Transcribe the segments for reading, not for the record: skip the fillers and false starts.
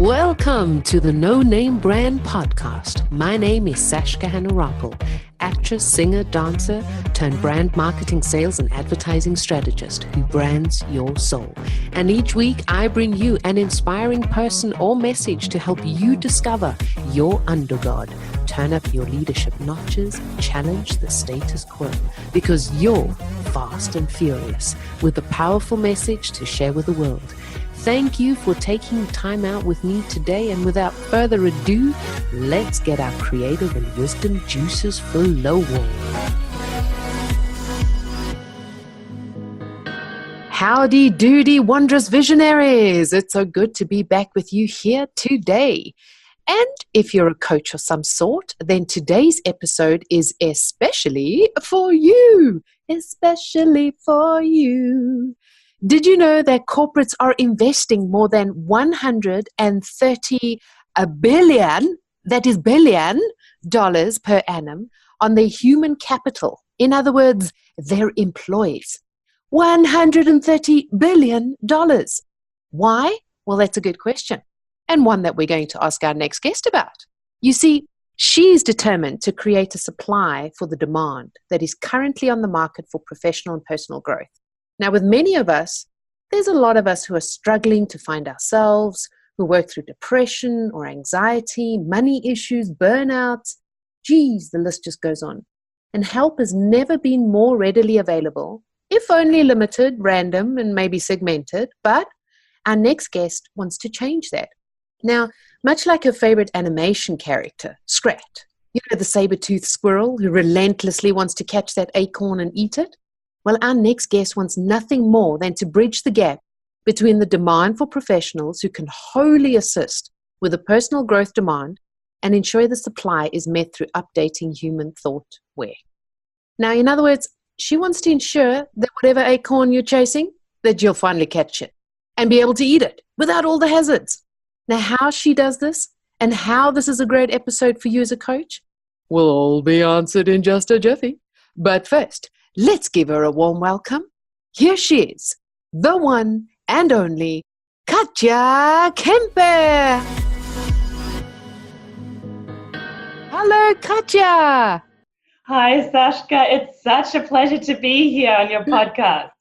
Welcome to the No Name Brand Podcast. My name is Sashka Hanarappel, actress, singer, dancer, turned brand marketing, sales, and advertising strategist who brands your soul. And each week I bring you an inspiring person or message to help you discover your undergod, turn up your leadership notches, challenge the status quo, because you're fast and furious with a powerful message to share with the world. Thank you for taking time out with me today, and without further ado, let's get our creative and wisdom juices flowing. Howdy doody, wondrous visionaries. It's so good to be back with you here today. And if you're a coach of some sort, then today's episode is especially for you. Especially for you. Did you know that corporates are investing more than $130 billion, that is billion, dollars per annum on their human capital? In other words, their employees. $130 billion. Why? Well, that's a good question, and one that we're going to ask our next guest about. You see, she's determined to create a supply for the demand that is currently on the market for professional and personal growth. Now, with many of us, there's a lot of us who are struggling to find ourselves, who work through depression or anxiety, money issues, burnouts. Geez, the list just goes on. And help has never been more readily available, if only limited, random, and maybe segmented. But our next guest wants to change that. Now, much like her favorite animation character, Scrat, you know, the saber-toothed squirrel who relentlessly wants to catch that acorn and eat it? Well, our next guest wants nothing more than to bridge the gap between the demand for professionals who can wholly assist with the personal growth demand and ensure the supply is met through updating human thought ware. Now, in other words, she wants to ensure that whatever acorn you're chasing, that you'll finally catch it and be able to eat it without all the hazards. Now, how she does this and how this is a great episode for you as a coach will all be answered in just a jiffy. But first, let's give her a warm welcome. Here she is, the one and only Katja Kempe. Hello, Katja. Hi, Sashka. It's such a pleasure to be here on your podcast.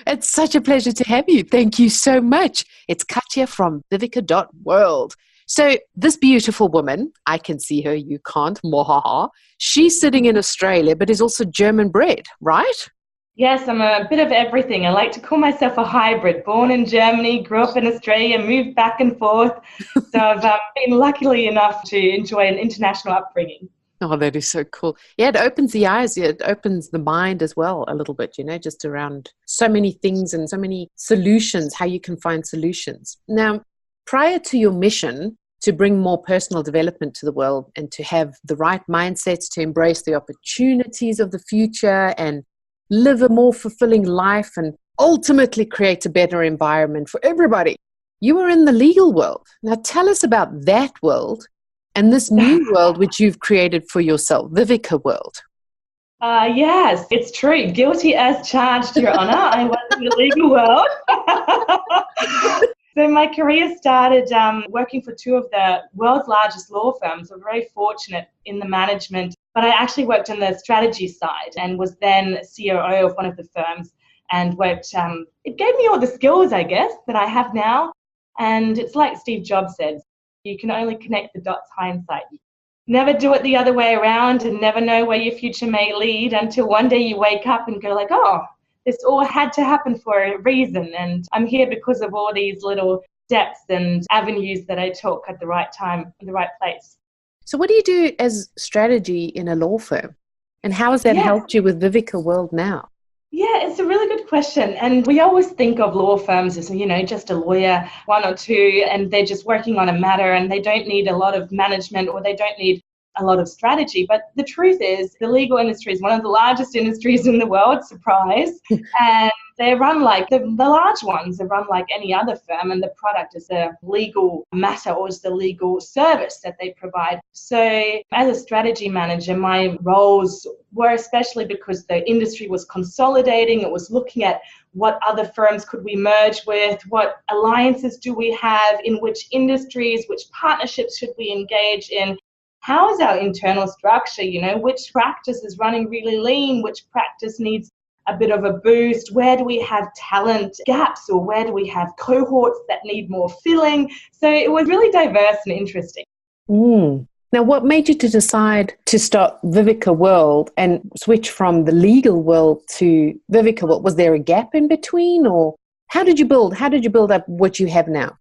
It's such a pleasure to have you. Thank you so much. It's Katja from Viveka.world. So this beautiful woman, I can see her, you can't, mohaha. She's sitting in Australia, but is also German bred, right? Yes, I'm a bit of everything. I like to call myself a hybrid. Born in Germany, grew up in Australia, moved back and forth. So I've been lucky enough to enjoy an international upbringing. Oh, that is so cool. Yeah, it opens the eyes. It opens the mind as well a little bit, you know, just around so many things and so many solutions, how you can find solutions. Now, prior to your mission to bring more personal development to the world and to have the right mindsets to embrace the opportunities of the future and live a more fulfilling life and ultimately create a better environment for everybody, you were in the legal world. Now tell us about that world and this new world which you've created for yourself, Viveka world. Yes, it's true. Guilty as charged, Your Honor. I was in the legal world. So my career started working for two of the world's largest law firms. I'm very fortunate in the management, but I actually worked on the strategy side and was then COO of one of the firms and worked. It gave me all the skills, I guess, that I have now. And it's like Steve Jobs says, you can only connect the dots hindsight. Never do it the other way around and never know where your future may lead until one day you wake up and go like, oh, this all had to happen for a reason, and I'm here because of all these little steps and avenues that I took at the right time, in the right place. So what do you do as strategy in a law firm? And how has that helped you with Viveka World now? Yeah, it's a really good question. And we always think of law firms as, you know, just a lawyer, one or two, and they're just working on a matter and they don't need a lot of management or they don't need a lot of strategy. But the truth is, the legal industry is one of the largest industries in the world, surprise. And they run like the large ones, they run like any other firm, and the product is a legal matter or is the legal service that they provide. So as a strategy manager, my roles were especially because the industry was consolidating. It was looking at what other firms could we merge with, what alliances do we have, in which industries, which partnerships should we engage in. How is our internal structure? Which practice is running really lean, which practice needs a bit of a boost, where do we have talent gaps, or where do we have cohorts that need more filling? So it was really diverse and interesting. Now, what made you to decide to start Viveka World and switch from the legal world to Viveka World? Was there a gap in between, or how did you build up what you have now?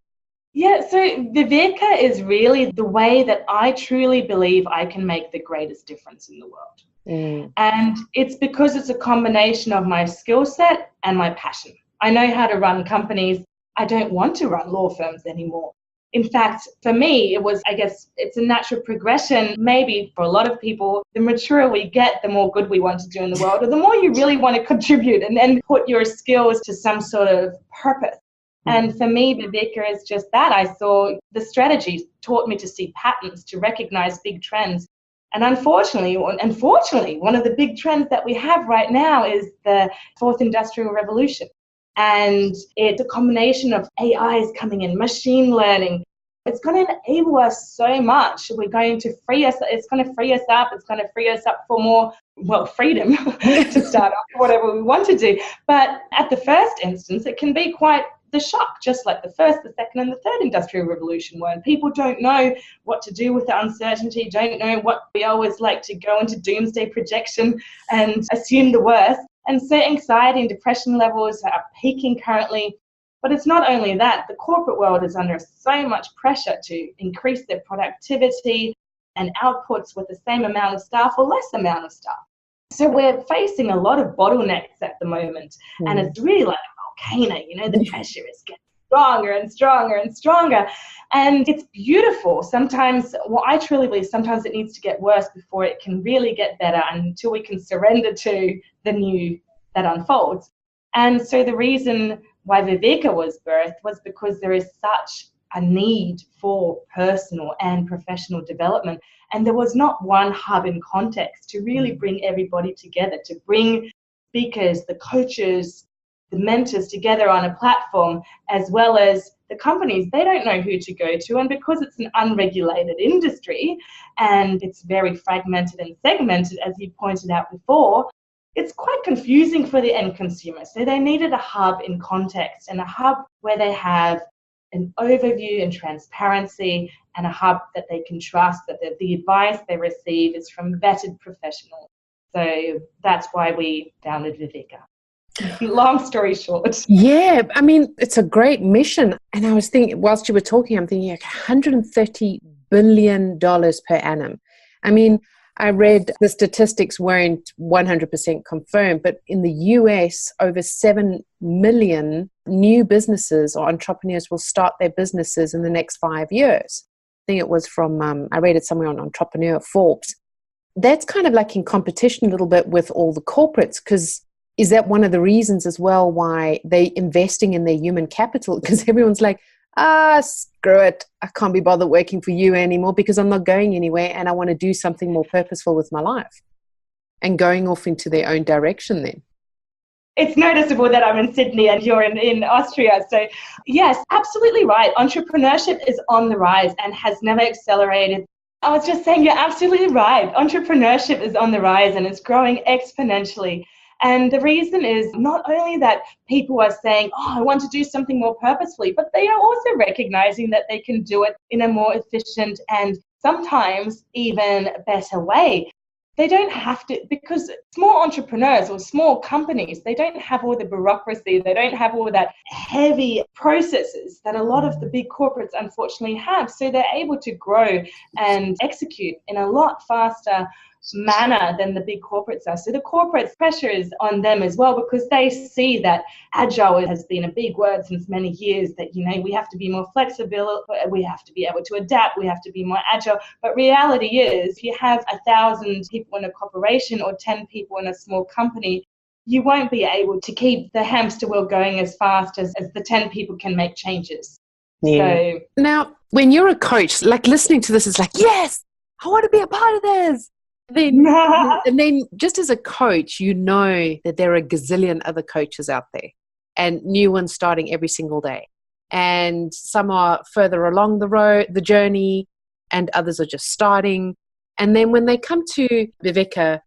Yeah, so Viveka is really the way that I truly believe I can make the greatest difference in the world. And it's because it's a combination of my skill set and my passion. I know how to run companies. I don't want to run law firms anymore. In fact, for me, I guess it's a natural progression. Maybe for a lot of people, the maturer we get, the more good we want to do in the world, or the more you really want to contribute and then put your skills to some sort of purpose. And for me, Viveka is just that. I saw the strategy taught me to see patterns, to recognize big trends. And unfortunately, one of the big trends that we have right now is the fourth industrial revolution. And it's a combination of AIs coming in, machine learning. It's going to enable us so much. It's going to free us up. It's going to free us up for more, freedom to start off whatever we want to do. But at the first instance, it can be quite the shock, just like the first, the second, and the third industrial revolution were. And people don't know what to do with the uncertainty, don't know what we always like to go into doomsday projection and assume the worst. And so anxiety and depression levels are peaking currently. But it's not only that, the corporate world is under so much pressure to increase their productivity and outputs with the same amount of staff or less amount of staff. So we're facing a lot of bottlenecks at the moment. And it's really like a volcano, the pressure is getting stronger and stronger and stronger. And it's beautiful. Sometimes, I truly believe sometimes it needs to get worse before it can really get better, until we can surrender to the new that unfolds. And so the reason why Viveka was birthed was because there is such a need for personal and professional development. And there was not one hub in context to really bring everybody together, to bring speakers, the coaches, the mentors together on a platform, as well as the companies. They don't know who to go to. And because it's an unregulated industry and it's very fragmented and segmented, as you pointed out before, it's quite confusing for the end consumer. So they needed a hub in context, and a hub where they have an overview and transparency, and a hub that they can trust, that the advice they receive is from vetted professionals. So that's why we founded Viveka. Long story short. Yeah, I mean, it's a great mission. And I was thinking, whilst you were talking, I'm thinking like $130 billion per annum. I mean, I read the statistics weren't 100% confirmed, but in the US, over 7 million new businesses or entrepreneurs will start their businesses in the next 5 years. I think it was from, I read it somewhere on Entrepreneur Forbes. That's kind of like in competition a little bit with all the corporates, because is that one of the reasons as well why they're investing in their human capital? Because everyone's like, screw it, I can't be bothered working for you anymore because I'm not going anywhere and I want to do something more purposeful with my life, and going off into their own direction then. It's noticeable that I'm in Sydney and you're in Austria. So yes, absolutely right. Entrepreneurship is on the rise and has never accelerated. I was just saying, you're absolutely right. Entrepreneurship is on the rise and it's growing exponentially. And the reason is not only that people are saying, I want to do something more purposefully, but they are also recognizing that they can do it in a more efficient and sometimes even better way. They don't have to, because small entrepreneurs or small companies, they don't have all the bureaucracy, they don't have all that heavy processes that a lot of the big corporates unfortunately have. So they're able to grow and execute in a lot faster manner than the big corporates are. So the corporates' pressure is on them as well, because they see that agile has been a big word since many years, that, we have to be more flexible, we have to be able to adapt, we have to be more agile. But reality is, if you have 1,000 people in a corporation or 10 people in a small company, you won't be able to keep the hamster wheel going as fast as the 10 people can make changes. Yeah. So now, when you're a coach, like listening to this is like, yes, I want to be a part of this. And then just as a coach, you know that there are a gazillion other coaches out there and new ones starting every single day. And some are further along the journey, and others are just starting. And then when they come to Viveka,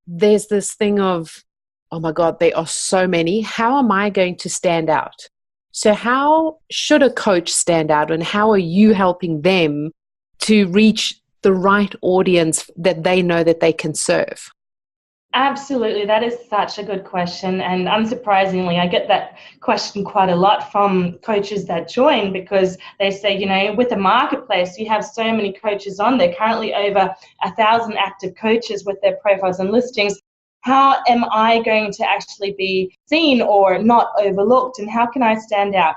there's this thing of, oh my God, there are so many. How am I going to stand out? So how should a coach stand out, and how are you helping them to reach the right audience that they know that they can serve? Absolutely. That is such a good question. And unsurprisingly, I get that question quite a lot from coaches that join, because they say, with the marketplace, you have so many coaches on there, currently over 1,000 active coaches with their profiles and listings. How am I going to actually be seen or not overlooked? And how can I stand out?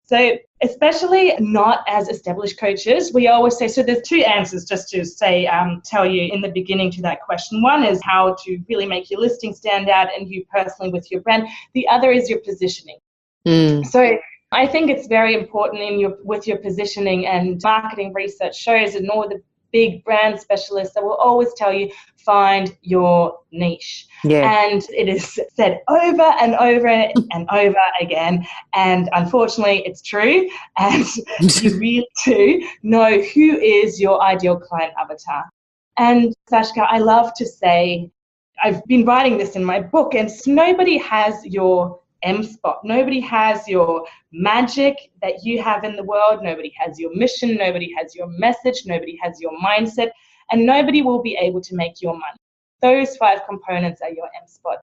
So especially not as established coaches, we always say, so there's two answers just to say, tell you in the beginning to that question. One is how to really make your listing stand out and you personally with your brand. The other is your positioning. So I think it's very important with your positioning, and marketing research shows, and all the big brand specialists that will always tell you, find your niche. Yeah. And it is said over and over and over again. And unfortunately, it's true. And you really do know who is your ideal client avatar. And Sashka, I love to say, I've been writing this in my book, and nobody has your M spot. Nobody has your magic that you have in the world. Nobody has your mission. Nobody has your message. Nobody has your mindset. And nobody will be able to make your money. Those 5 components are your M spot.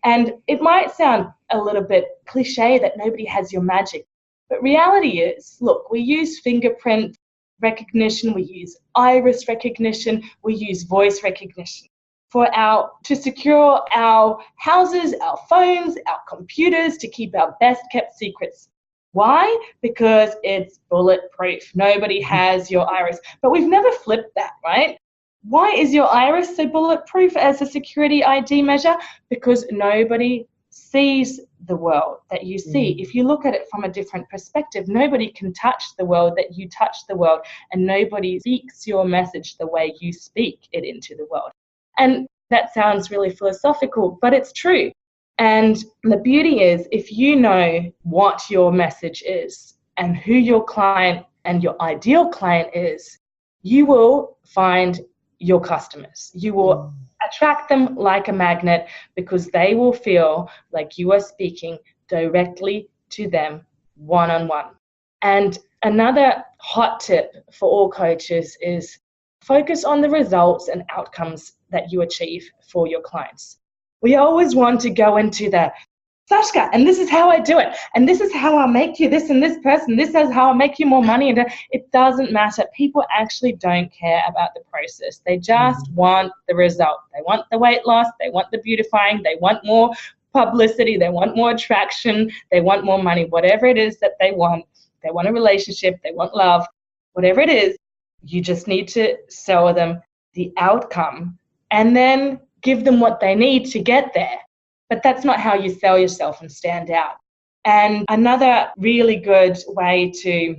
And it might sound a little bit cliche that nobody has your magic. But reality is, look, we use fingerprint recognition. We use iris recognition. We use voice recognition to secure our houses, our phones, our computers, to keep our best kept secrets. Why? Because it's bulletproof. Nobody has your iris. But we've never flipped that, right? Why is your iris so bulletproof as a security ID measure? Because nobody sees the world that you see. If you look at it from a different perspective, nobody can touch the world that you touch the world, and nobody speaks your message the way you speak it into the world. And that sounds really philosophical, but it's true. And the beauty is, if you know what your message is and who your client and your ideal client is, you will find your customers. You will attract them like a magnet, because they will feel like you are speaking directly to them one-on-one. And another hot tip for all coaches is focus on the results and outcomes that you achieve for your clients. We always want to go into the, Sashka, and this is how I do it, and this is how I'll make you this and this person, this is how I'll make you more money. And it doesn't matter. People actually don't care about the process. They just want the result. They want the weight loss. They want the beautifying. They want more publicity. They want more attraction. They want more money. Whatever it is that they want a relationship. They want love. Whatever it is, you just need to sell them the outcome and then give them what they need to get there. But that's not how you sell yourself and stand out. And another really good way to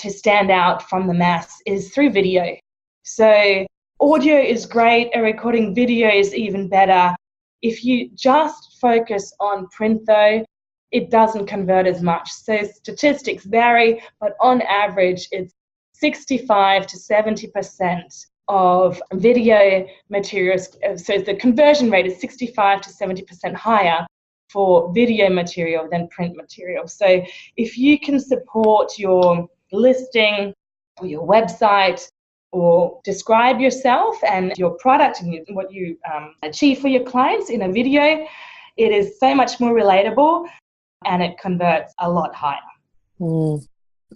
stand out from the mass is through video. So audio is great, a recording video is even better. If you just focus on print though, it doesn't convert as much. So statistics vary, but on average, it's 65 to 70% of video materials. So the conversion rate is 65 to 70% higher for video material than print material. So if you can support your listing or your website, or describe yourself and your product and what you achieve for your clients in a video, it is so much more relatable and it converts a lot higher.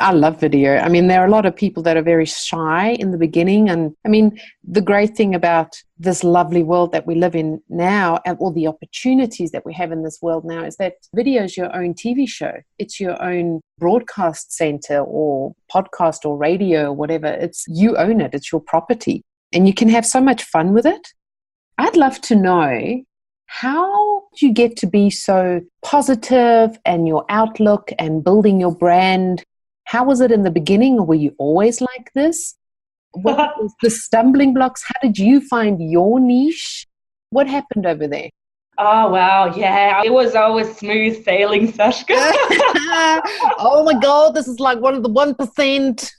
I love video. I mean, there are a lot of people that are very shy in the beginning. And I mean, the great thing about this lovely world that we live in now and all the opportunities that we have in this world now is that video is your own TV show. It's your own broadcast center or podcast or radio or whatever. It's you own it. It's your property. And you can have so much fun with it. I'd love to know, how do you get to be so positive and your outlook and building your brand? How was it in the beginning, or were you always like this? What was the stumbling blocks? How did you find your niche? What happened over there? Oh, wow. Yeah, it was always smooth sailing, Sashka. Oh my God, this is like one of the 1%.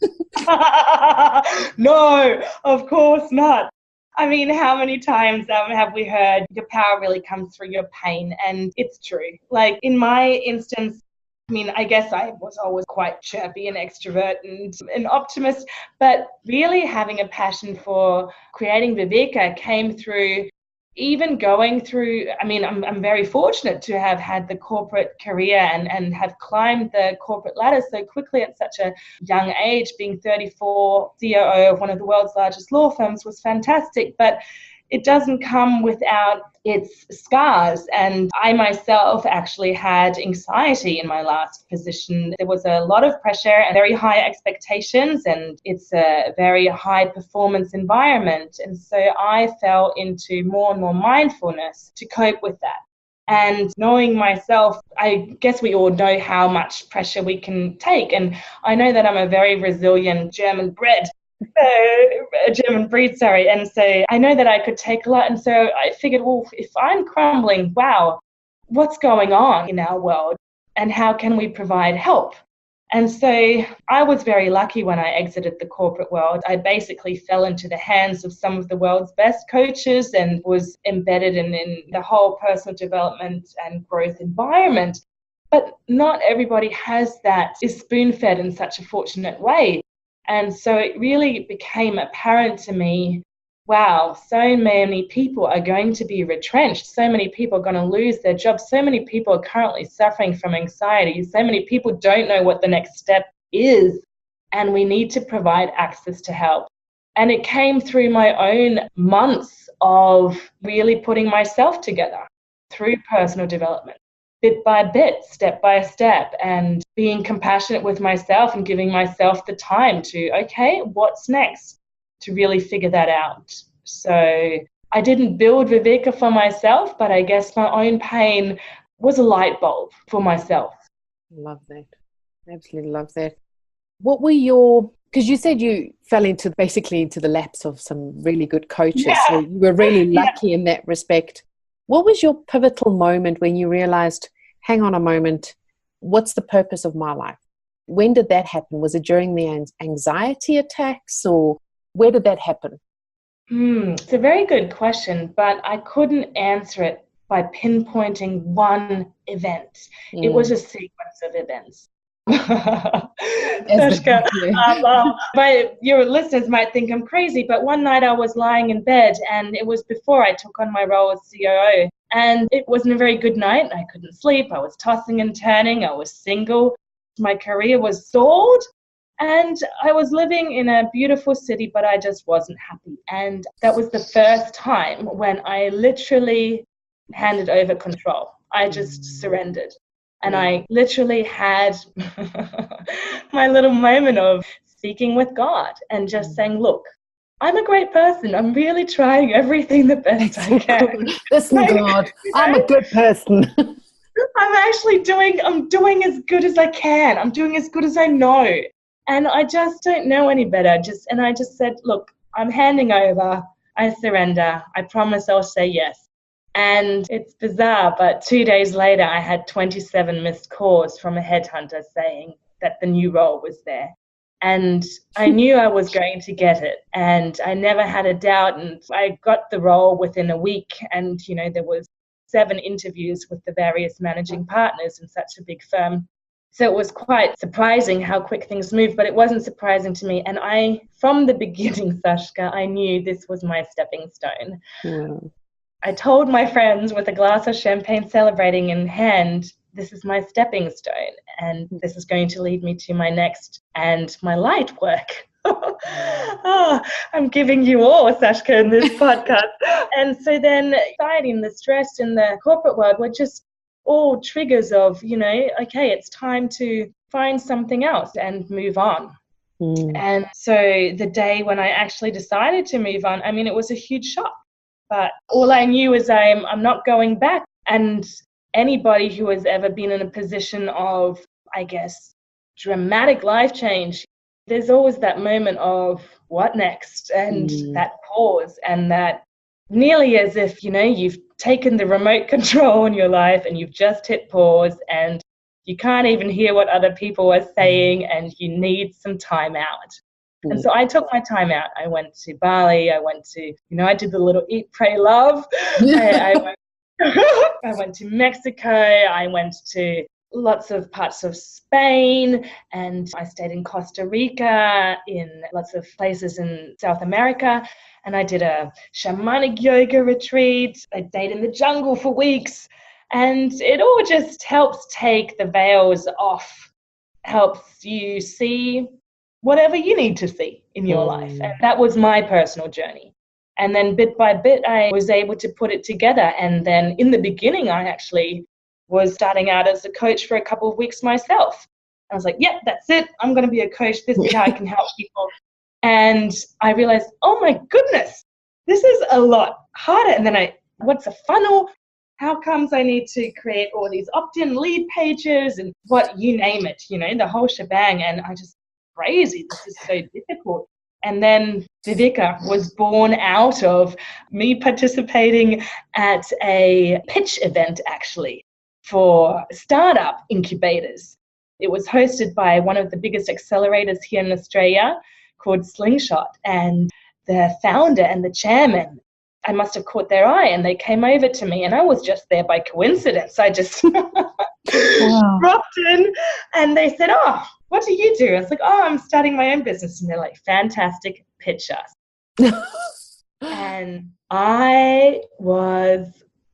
No, of course not. I mean, how many times have we heard your power really comes through your pain? And it's true. Like in my instance, I mean, I guess I was always quite chirpy and extrovert and an optimist, but really having a passion for creating Viveka came through even going through, I mean, I'm very fortunate to have had the corporate career and have climbed the corporate ladder so quickly at such a young age. Being 34, COO of one of the world's largest law firms was fantastic, but it doesn't come without its scars. And I myself actually had anxiety in my last position. There was a lot of pressure and very high expectations, and it's a very high performance environment. And so I fell into more and more mindfulness to cope with that. And knowing myself, I guess we all know how much pressure we can take. And I know that I'm a very resilient German breed, and so I know that I could take a lot. And so I figured, well, if I'm crumbling, wow, what's going on in our world and how can we provide help? And so I was very lucky when I exited the corporate world. I basically fell into the hands of some of the world's best coaches and was embedded in the whole personal development and growth environment. But not everybody has that, is spoon-fed in such a fortunate way. And so it really became apparent to me, wow, so many people are going to be retrenched. So many people are going to lose their jobs. So many people are currently suffering from anxiety. So many people don't know what the next step is. And we need to provide access to help. And it came through my own months of really putting myself together through personal development, bit by bit, step by step, and being compassionate with myself and giving myself the time to, okay, what's next, to really figure that out. So I didn't build Viveka for myself, but I guess my own pain was a light bulb for myself. Love that. Absolutely love that. What were because you said you fell into the laps of some really good coaches. Yeah. So you were really lucky in that respect. What was your pivotal moment when you realized, hang on a moment, what's the purpose of my life? When did that happen? Was it during the anxiety attacks, or where did that happen? It's a very good question, but I couldn't answer it by pinpointing one event. It was a sequence of events. Sashka, your listeners might think I'm crazy, but one night I was lying in bed, and it was before I took on my role as COO, and it wasn't a very good night. I couldn't sleep. I was tossing and turning. I was single. My career was stalled, and I was living in a beautiful city, but I just wasn't happy. And that was the first time when I literally handed over control. I just surrendered. And I literally had my little moment of speaking with God and just saying, look, I'm a great person. I'm really trying everything the best I can. Listen, God, I'm a good person. I'm doing as good as I can. I'm doing as good as I know. And I just don't know any better. And I just said, look, I'm handing over. I surrender. I promise I'll say yes. And it's bizarre, but 2 days later, I had 27 missed calls from a headhunter saying that the new role was there. And I knew I was going to get it. And I never had a doubt. And I got the role within a week. And, there was 7 interviews with the various managing partners in such a big firm. So it was quite surprising how quick things moved, but it wasn't surprising to me. And from the beginning, Sashka, I knew this was my stepping stone. I told my friends with a glass of champagne celebrating in hand, this is my stepping stone, and this is going to lead me to my next and my light work. Oh, I'm giving you all, Sashka, in this podcast. And so then anxiety and the stress in the corporate world were just all triggers of, okay, it's time to find something else and move on. And so the day when I actually decided to move on, it was a huge shock. But all I knew is I'm not going back. And anybody who has ever been in a position of, I guess, dramatic life change, there's always that moment of what next, and that pause, and that nearly as if, you've taken the remote control in your life and you've just hit pause and you can't even hear what other people are saying and you need some time out. And so I took my time out. I went to Bali. I went to, I did the little eat, pray, love. I went to Mexico. I went to lots of parts of Spain, and I stayed in Costa Rica, in lots of places in South America, and I did a shamanic yoga retreat. I stayed in the jungle for weeks, and it all just helps take the veils off, helps you see whatever you need to see in your life. And that was my personal journey. And then bit by bit, I was able to put it together. And then in the beginning, I actually was starting out as a coach for a couple of weeks myself. I was like, yep, that's it. I'm going to be a coach. This is how I can help people. And I realized, oh my goodness, this is a lot harder. And then what's a funnel? How comes I need to create all these opt-in lead pages and you name it, the whole shebang. And I just, crazy, this is so difficult. And then Viveka was born out of me participating at a pitch event, actually, for startup incubators. It was hosted by one of the biggest accelerators here in Australia called Slingshot. And the founder and the chairman, I must have caught their eye, and they came over to me, and I was just there by coincidence. I just dropped in, and they said, oh, what do you do? I was like, oh, I'm starting my own business. And they're like, fantastic, pitch us. And I was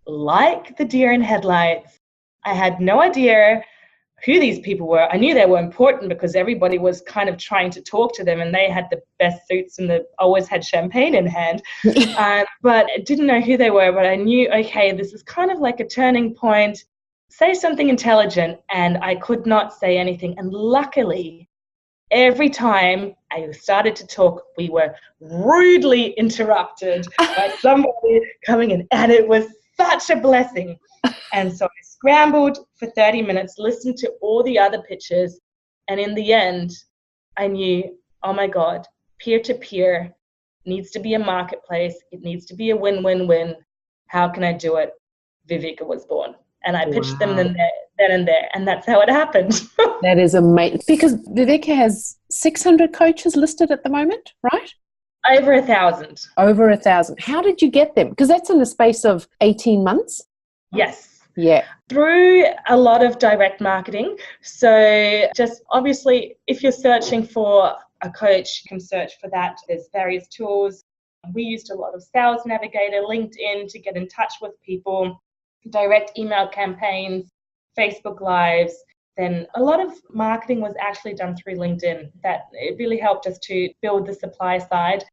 like the deer in headlights. I had no idea who these people were. I knew they were important because everybody was kind of trying to talk to them, and they had the best suits and always had champagne in hand. But I didn't know who they were, but I knew, okay, this is kind of like a turning point. Say something intelligent, and I could not say anything. And luckily, every time I started to talk, we were rudely interrupted by somebody coming in, and it was such a blessing. And so I scrambled for 30 minutes, listened to all the other pitches, and in the end, I knew, oh my God, peer-to-peer needs to be a marketplace. It needs to be a win-win-win. How can I do it? Viveka was born. And I pitched them then and there, and that's how it happened. That is amazing. Because Viveka has 600 coaches listed at the moment, right? Over 1,000. Over 1,000. How did you get them? Because that's in the space of 18 months. Yes. Yeah. Through a lot of direct marketing. So just obviously, if you're searching for a coach, you can search for that. There's various tools. We used a lot of Sales Navigator, LinkedIn to get in touch with people, direct email campaigns, Facebook Lives. Then a lot of marketing was actually done through LinkedIn. That it really helped us to build the supply side.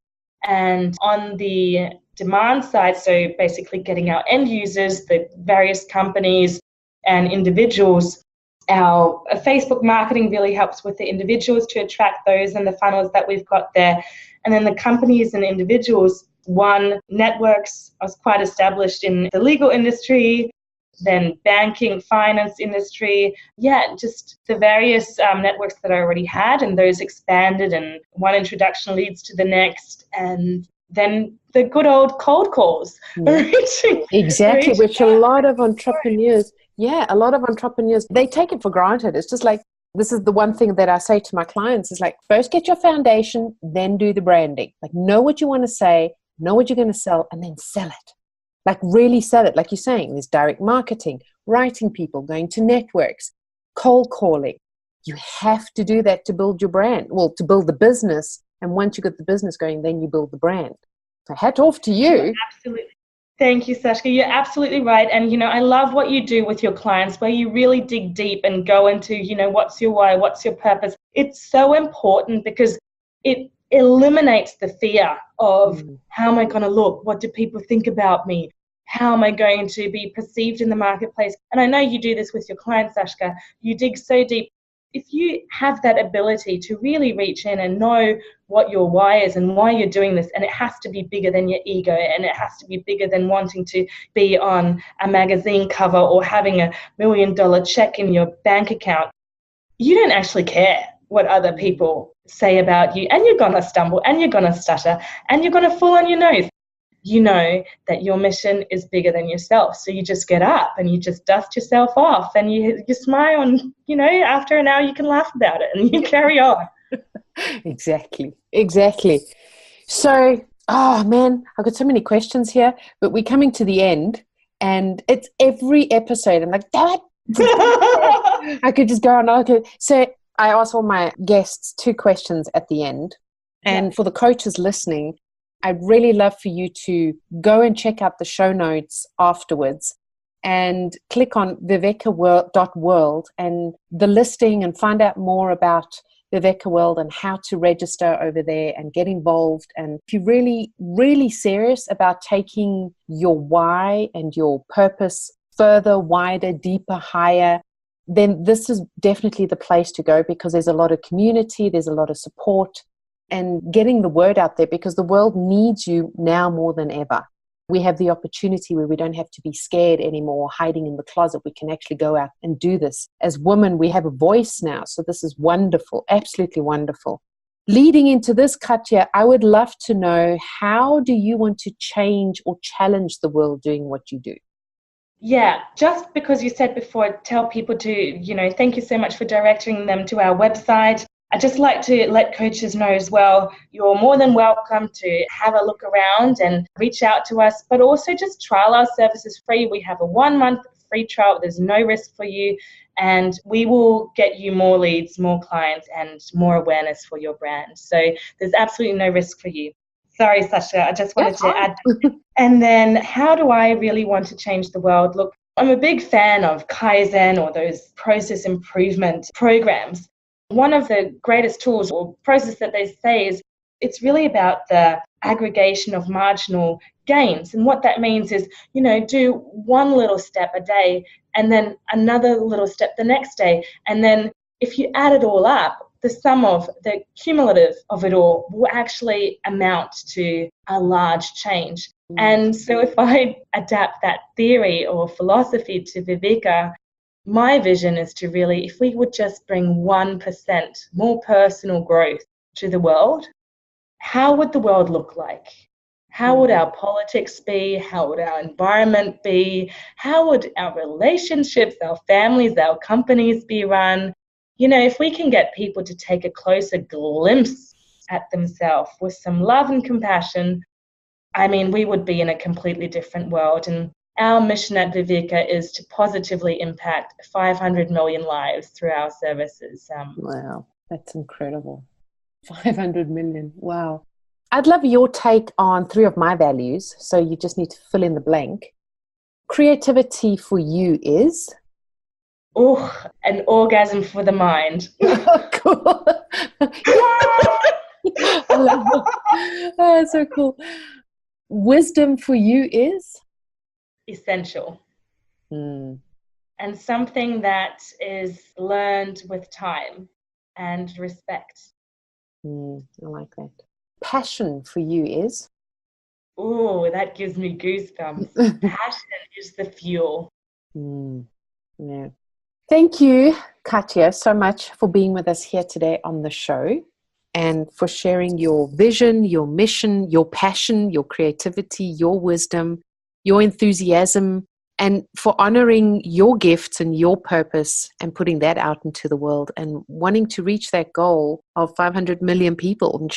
And on the demand side, so basically getting our end users, the various companies and individuals, our Facebook marketing really helps with the individuals to attract those in the funnels that we've got there. And then the companies and individuals, one, networks. I was quite established in the legal industry, then banking, finance industry. Yeah, just the various networks that I already had, and those expanded, and one introduction leads to the next. And then the good old cold calls. Exactly, which a lot of entrepreneurs, they take it for granted. It's just like, this is the one thing that I say to my clients is like, first get your foundation, then do the branding. Like, know what you want to say, know what you're going to sell, and then sell it. Like, really sell it. Like you're saying, there's direct marketing, writing people, going to networks, cold calling. You have to do that to build your brand. Well, to build the business. And once you get the business going, then you build the brand. So hat off to you. Absolutely. Thank you, Sashka. You're absolutely right. And, I love what you do with your clients where you really dig deep and go into, what's your why, what's your purpose. It's so important because it eliminates the fear of how am I going to look? What do people think about me? How am I going to be perceived in the marketplace? And I know you do this with your clients, Sashka. You dig so deep. If you have that ability to really reach in and know what your why is and why you're doing this, and it has to be bigger than your ego, and it has to be bigger than wanting to be on a magazine cover or having $1 million check in your bank account, you don't actually care what other people say about you, and you're going to stumble and you're going to stutter and you're going to fall on your nose. You know that your mission is bigger than yourself. So you just get up and you just dust yourself off and you smile and, after an hour you can laugh about it and you carry on. Exactly. So, man, I've got so many questions here, but we're coming to the end and it's every episode. I'm like, damn it. I could just go on. So I ask all my guests 2 questions at the end. And for the coaches listening, I'd really love for you to go and check out the show notes afterwards and click on viveka.world and the listing and find out more about Viveka World and how to register over there and get involved. And if you're really, really serious about taking your why and your purpose further, wider, deeper, higher, then this is definitely the place to go because there's a lot of community, there's a lot of support, and getting the word out there because the world needs you now more than ever. We have the opportunity where we don't have to be scared anymore, hiding in the closet. We can actually go out and do this. As women, we have a voice now. So this is wonderful, absolutely wonderful. Leading into this, Katja, I would love to know, how do you want to change or challenge the world doing what you do? Yeah, just because you said before, tell people to, thank you so much for directing them to our website. I'd just like to let coaches know as well, you're more than welcome to have a look around and reach out to us, but also just trial our services free. We have a 1-month free trial. There's no risk for you, and we will get you more leads, more clients, and more awareness for your brand. So there's absolutely no risk for you. Sorry, Sasha, I just wanted to add. And then how do I really want to change the world? Look, I'm a big fan of Kaizen or those process improvement programs. One of the greatest tools or process that they say is it's really about the aggregation of marginal gains. And what that means is, do one little step a day and then another little step the next day. And then if you add it all up, the sum of the cumulative of it all will actually amount to a large change. And so if I adapt that theory or philosophy to Viveka, my vision is to really, if we would just bring 1% more personal growth to the world, how would the world look like? How would our politics be? How would our environment be? How would our relationships, our families, our companies be run? If we can get people to take a closer glimpse at themselves with some love and compassion, we would be in a completely different world. And our mission at Viveka is to positively impact 500 million lives through our services. Wow, that's incredible. 500 million. Wow. I'd love your take on 3 of my values. So you just need to fill in the blank. Creativity for you is? An orgasm for the mind. Cool. I love it. Oh, so cool. Wisdom for you is? Essential. And something that is learned with time and respect. I like that. Passion for you is? That gives me goosebumps. Passion is the fuel. Yeah. Thank you, Katja, so much for being with us here today on the show and for sharing your vision, your mission, your passion, your creativity, your wisdom, your enthusiasm, and for honoring your gifts and your purpose and putting that out into the world and wanting to reach that goal of 500 million people and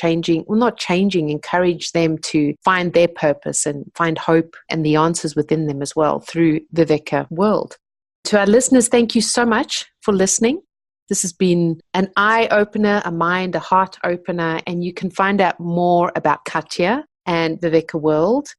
encourage them to find their purpose and find hope and the answers within them as well through Viveka World. To our listeners, thank you so much for listening. This has been an eye-opener, a mind, a heart-opener, and you can find out more about Katja and Viveka World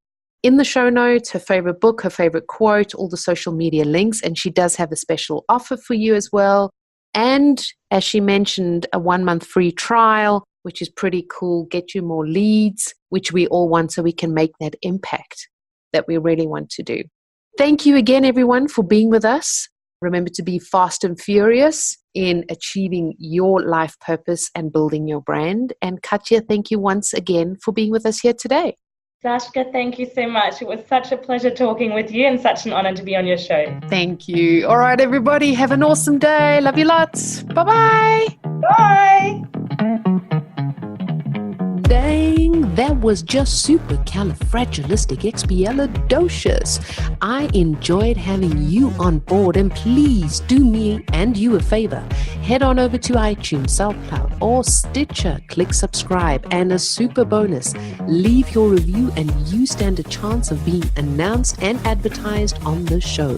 in the show notes, her favorite book, her favorite quote, all the social media links, and she does have a special offer for you as well. And as she mentioned, a 1-month free trial, which is pretty cool, get you more leads, which we all want so we can make that impact that we really want to do. Thank you again, everyone, for being with us. Remember to be fast and furious in achieving your life purpose and building your brand. And Katja, thank you once again for being with us here today. Sashka, thank you so much. It was such a pleasure talking with you and such an honor to be on your show. Thank you. All right, everybody, have an awesome day. Love you lots. Bye-bye. Bye. Dang, that was just supercalifragilisticexpialidocious. I enjoyed having you on board, and please do me and you a favor. Head on over to iTunes, SoundCloud, or Stitcher. Click subscribe, and a super bonus, leave your review and you stand a chance of being announced and advertised on the show.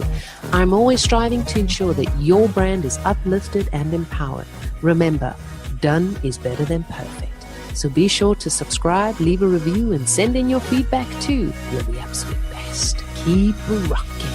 I'm always striving to ensure that your brand is uplifted and empowered. Remember, done is better than perfect. So be sure to subscribe, leave a review, and send in your feedback too. You're the absolute best. Keep rocking.